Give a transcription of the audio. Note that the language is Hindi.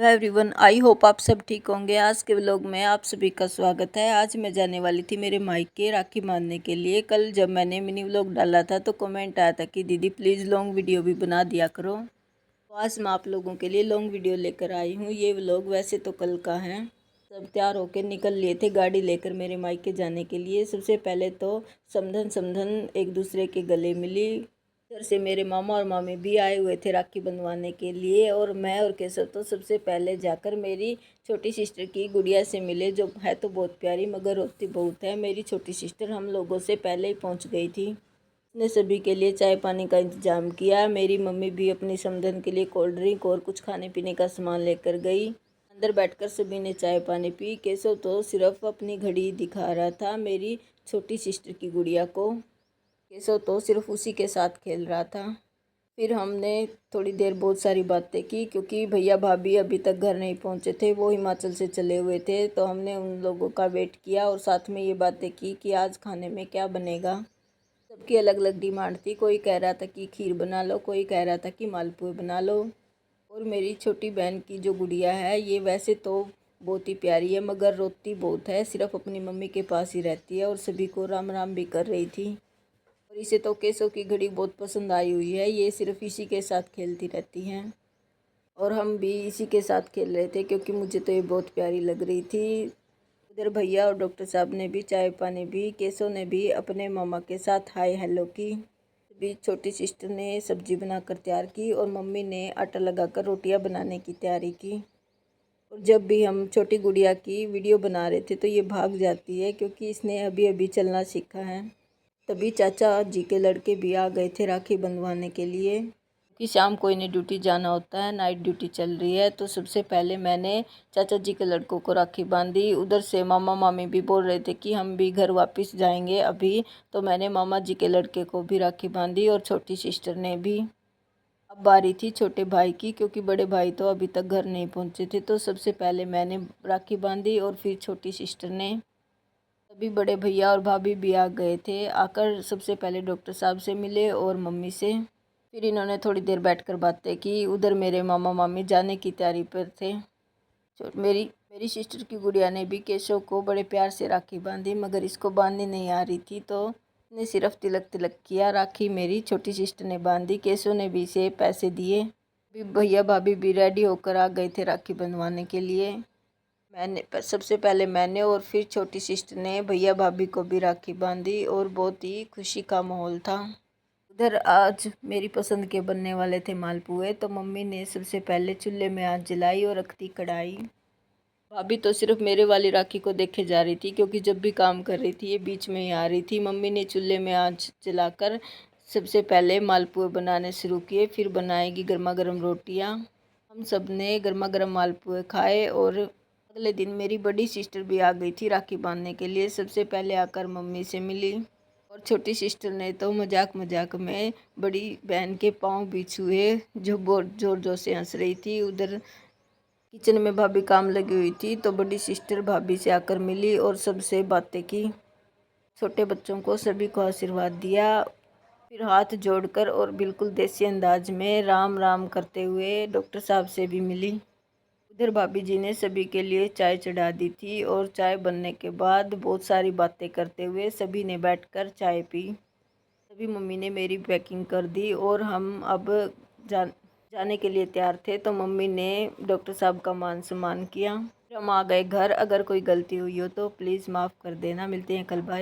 हेलो एवरीवन, आई होप आप सब ठीक होंगे। आज के व्लॉग में आप सभी का स्वागत है। आज मैं जाने वाली थी मेरे मायके राखी बांधने के लिए। कल जब मैंने मिनी व्लॉग डाला था तो कमेंट आया था कि दीदी प्लीज़ लॉन्ग वीडियो भी बना दिया करो। तो आज मैं आप लोगों के लिए लॉन्ग वीडियो लेकर आई हूँ। ये व्लॉग वैसे तो कल का है। सब तैयार होकर निकल लिए थे गाड़ी लेकर मेरे मायके जाने के लिए। सबसे पहले तो समधन समधन एक दूसरे के गले मिली। इधर से मेरे मामा और मामी भी आए हुए थे राखी बंधवाने के लिए। और मैं और केशव तो सबसे पहले जाकर मेरी छोटी सिस्टर की गुड़िया से मिले, जो है तो बहुत प्यारी मगर रोती बहुत है। मेरी छोटी सिस्टर हम लोगों से पहले ही पहुंच गई थी। उसने सभी के लिए चाय पानी का इंतजाम किया। मेरी मम्मी भी अपनी समधन के लिए कोल्ड ड्रिंक और कुछ खाने पीने का सामान लेकर गई। अंदर बैठकर सभी ने चाय पानी पी। केशव तो सिर्फ अपनी घड़ी दिखा रहा था मेरी छोटी सिस्टर की गुड़िया को। केशव तो सिर्फ उसी के साथ खेल रहा था। फिर हमने थोड़ी देर बहुत सारी बातें की, क्योंकि भैया भाभी अभी तक घर नहीं पहुंचे थे, वो हिमाचल से चले हुए थे। तो हमने उन लोगों का वेट किया और साथ में ये बातें की कि आज खाने में क्या बनेगा। सबकी अलग अलग डिमांड थी। कोई कह रहा था कि खीर बना लो, कोई कह रहा था कि मालपुए बना लो। और मेरी छोटी बहन की जो गुड़िया है, ये वैसे तो बहुत ही प्यारी है मगर रोती बहुत है। सिर्फ अपनी मम्मी के पास ही रहती है और सभी को राम राम भी कर रही थी। और इसे तो केशव की घड़ी बहुत पसंद आई हुई है। ये सिर्फ इसी के साथ खेलती रहती हैं और हम भी इसी के साथ खेल रहे थे, क्योंकि मुझे तो ये बहुत प्यारी लग रही थी। इधर भैया और डॉक्टर साहब ने भी चाय पानी भी। केशव ने भी अपने मामा के साथ हाय हेलो की। भी छोटी सिस्टर ने सब्जी बनाकर तैयार की और मम्मी ने आटा लगाकर रोटियां बनाने की तैयारी की। और जब भी हम छोटी गुड़िया की वीडियो बना रहे थे तो ये भाग जाती है, क्योंकि इसने अभी अभी चलना सीखा है। तभी चाचा जी के लड़के भी आ गए थे राखी बंधवाने के लिए, कि शाम को इन्हें ड्यूटी जाना होता है, नाइट ड्यूटी चल रही है। तो सबसे पहले मैंने चाचा जी के लड़कों को राखी बांधी। उधर से मामा मामी भी बोल रहे थे कि हम भी घर वापस जाएंगे अभी। तो मैंने मामा जी के लड़के को भी राखी बांधी और छोटी सिस्टर ने भी। अब बारी थी छोटे भाई की, क्योंकि बड़े भाई तो अभी तक घर नहीं पहुंचे थे। तो सबसे पहले मैंने राखी बांधी और फिर छोटी सिस्टर ने। सभी बड़े भैया और भाभी भी आ गए थे। आकर सबसे पहले डॉक्टर साहब से मिले और मम्मी से। फिर इन्होंने थोड़ी देर बैठकर बातें की। उधर मेरे मामा मामी जाने की तैयारी पर थे। मेरी मेरी सिस्टर की गुड़िया ने भी केशव को बड़े प्यार से राखी बांधी, मगर इसको बांधनी नहीं आ रही थी तो ने सिर्फ तिलक तिलक किया। राखी मेरी छोटी सिस्टर ने बांधी। केशव ने भी इसे पैसे दिए। भैया भाभी भी रेडी होकर आ गए थे राखी बंधवाने के लिए। सबसे पहले मैंने और फिर छोटी सिस्टर ने भैया भाभी को भी राखी बांधी और बहुत ही खुशी का माहौल था। उधर आज मेरी पसंद के बनने वाले थे मालपुए। तो मम्मी ने सबसे पहले चूल्हे में आग जलाई और रख दी कढ़ाई। भाभी तो सिर्फ मेरे वाली राखी को देखे जा रही थी, क्योंकि जब भी काम कर रही थी ये बीच में ही आ रही थी। मम्मी ने चूल्हे में आग जलाकर सबसे पहले मालपुए बनाने शुरू किए। फिर बनाएगी गर्मा गर्म रोटियां। हम सब ने गर्मा गर्म मालपुए खाए। और अगले दिन मेरी बड़ी सिस्टर भी आ गई थी राखी बांधने के लिए। सबसे पहले आकर मम्मी से मिली। और छोटी सिस्टर ने तो मजाक मजाक में बड़ी बहन के पाँव भी छुए, जो बहुत ज़ोर ज़ोर से हंस रही थी। उधर किचन में भाभी काम लगी हुई थी, तो बड़ी सिस्टर भाभी से आकर मिली और सबसे बातें की। छोटे बच्चों को सभी को आशीर्वाद दिया। फिर हाथ जोड़कर और बिल्कुल देसी अंदाज में राम राम करते हुए डॉक्टर साहब से भी मिली। उधर भाभी जी ने सभी के लिए चाय चढ़ा दी थी। और चाय बनने के बाद बहुत सारी बातें करते हुए सभी ने बैठकर चाय पी। तभी मम्मी ने मेरी पैकिंग कर दी और हम अब जाने के लिए तैयार थे। तो मम्मी ने डॉक्टर साहब का मान सम्मान किया। फिर हम आ गए घर। अगर कोई गलती हुई हो तो प्लीज़ माफ़ कर देना। मिलते हैं कल, बाय।